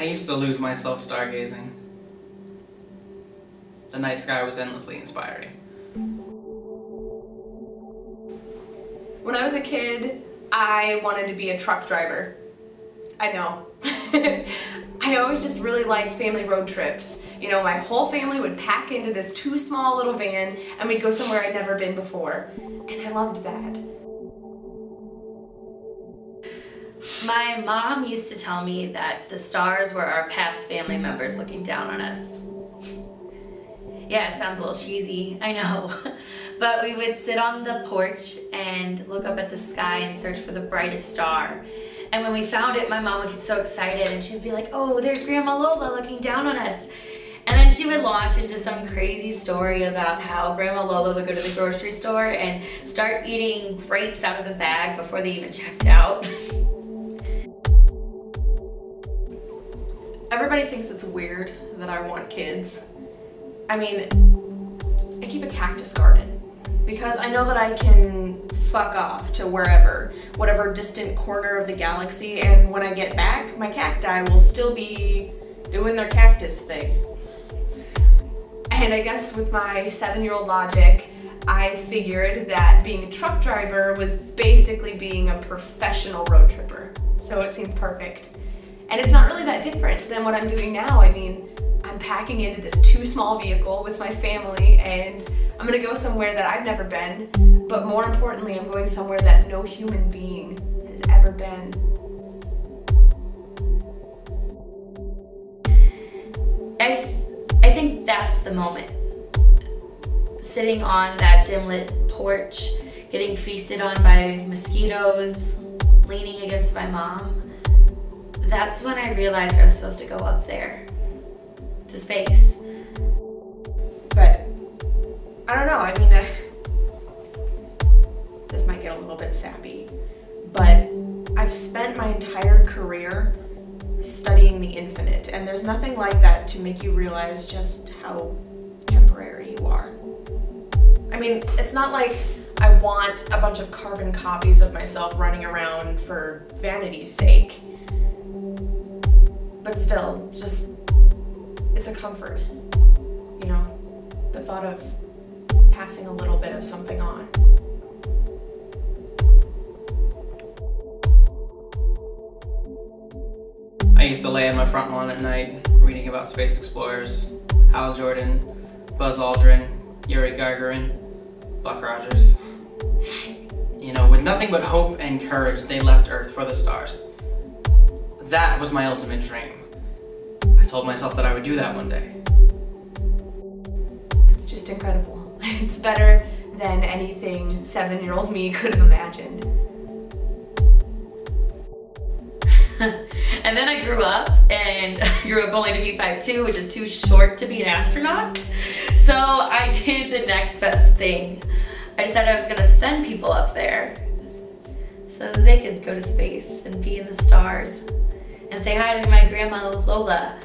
I used to lose myself stargazing. The night sky was endlessly inspiring. When I was a kid, I wanted to be a truck driver. I know. I always just really liked family road trips. You know, my whole family would pack into this too small little van and we'd go somewhere I'd never been before. And I loved that. My mom used to tell me that the stars were our past family members looking down on us. Yeah, it sounds a little cheesy, I know. But we would sit on the porch and look up at the sky and search for the brightest star. And when we found it, my mom would get so excited and she'd be like, oh, there's Grandma Lola looking down on us. And then she would launch into some crazy story about how Grandma Lola would go to the grocery store and start eating grapes out of the bag before they even checked out. Everybody thinks it's weird that I want kids. I mean, I keep a cactus garden because I know that I can fuck off to wherever, whatever distant corner of the galaxy, and when I get back, my cacti will still be doing their cactus thing. And I guess with my 7-year-old logic, I figured that being a truck driver was basically being a professional road tripper. So it seemed perfect. And it's not really that different than what I'm doing now. I mean, I'm packing into this too small vehicle with my family and I'm gonna go somewhere that I've never been, but more importantly, I'm going somewhere that no human being has ever been. I think that's the moment. Sitting on that dim-lit porch, getting feasted on by mosquitoes, leaning against my mom. That's when I realized I was supposed to go up there, to space. But, I don't know, I mean, this might get a little bit sappy, but I've spent my entire career studying the infinite, and there's nothing like that to make you realize just how temporary you are. I mean, it's not like I want a bunch of carbon copies of myself running around for vanity's sake. But still, just, it's a comfort, you know, the thought of passing a little bit of something on. I used to lay on my front lawn at night, reading about space explorers, Hal Jordan, Buzz Aldrin, Yuri Gagarin, Buck Rogers. You know, with nothing but hope and courage, they left Earth for the stars. That was my ultimate dream. I told myself that I would do that one day. It's just incredible. It's better than anything 7-year-old me could have imagined. And then I grew up, and I grew up only to be 5'2", which is too short to be an astronaut. So I did the next best thing. I decided I was gonna send people up there so that they could go to space and be in the stars and say hi to my Grandma Lola.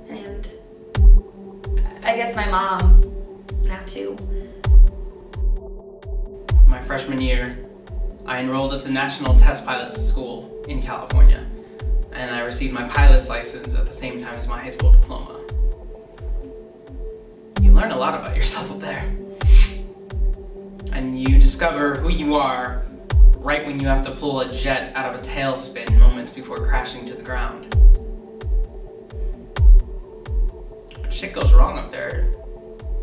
And I guess my mom now too. My freshman year, I enrolled at the National Test Pilots School in California, and I received my pilot's license at the same time as my high school diploma. You learn a lot about yourself up there. And you discover who you are right when you have to pull a jet out of a tailspin moments before crashing to the ground. When shit goes wrong up there,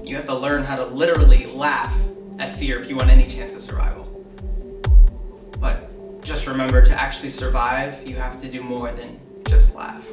you have to learn how to literally laugh at fear if you want any chance of survival. But just remember, to actually survive, you have to do more than just laugh.